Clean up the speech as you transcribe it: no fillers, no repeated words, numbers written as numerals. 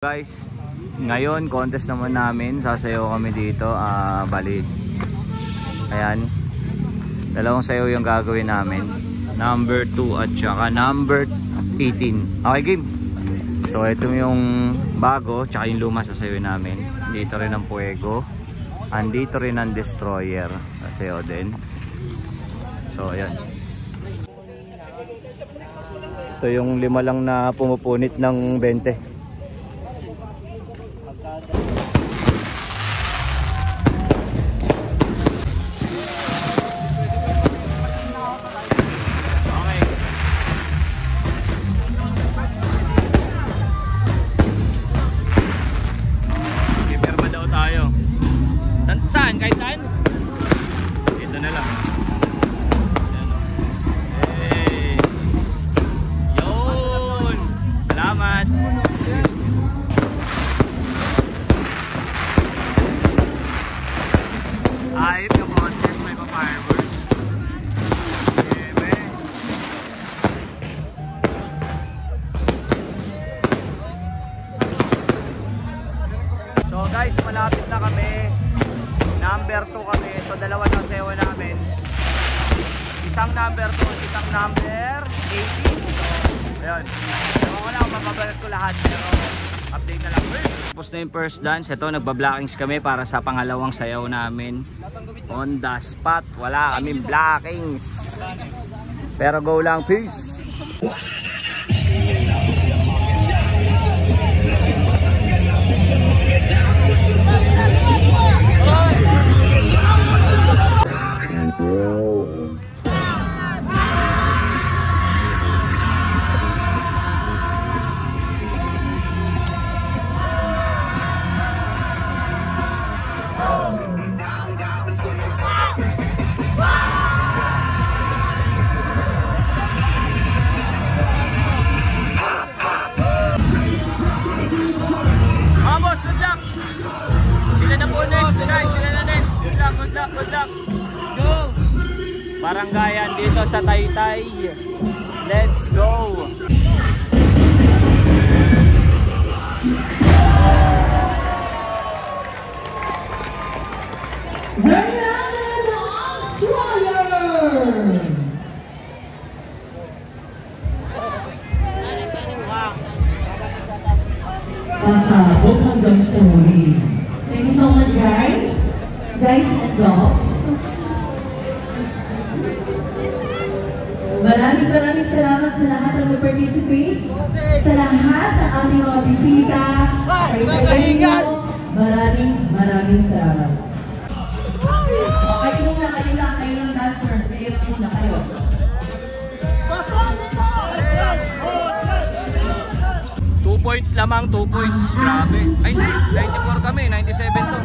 Guys, ngayon contest naman namin, sasayaw kami dito. Bali, ayan, dalawang sayaw yung gagawin namin, number 2 at saka number 18. Okay, game. So ito yung bago tsaka yung luma sasayaw namin. Dito rin ang Fuego, andito rin ang Destroyer, sasayaw din. So ayan, ito yung 5 lang na pumupunit ng 20. Saan? Kahit saan? Dito na lang. Hey. Yun! Salamat! Ayop yung contest, may pa-fireworks. So guys, malapit na kami. Number 2 kami, so dalawa na sayaw namin. Isang number 2, isang number 18. So, ayun. Ewan ko lang kung mababalik ko lahat, pero update na lang. Tapos na yung first dance. Ito, nagbablockings kami para sa pangalawang sayaw namin. On the spot, wala kaming blockings. Pero go lang, peace! Good luck. Go. Barangayan dito sa Taytay. Let's go. Pasabog hanggang sa huli. Thank you so much, guys. Guys and dolls. Maraming salamat sa lahat ng mag-participate. Sa lahat ng ating mga bisita. Maraming salamat. Kayo lang dancers. Kayo na kayo. 2 points lamang, 2 points. Grabe. Ay, hindi. 94 kami, 97 to.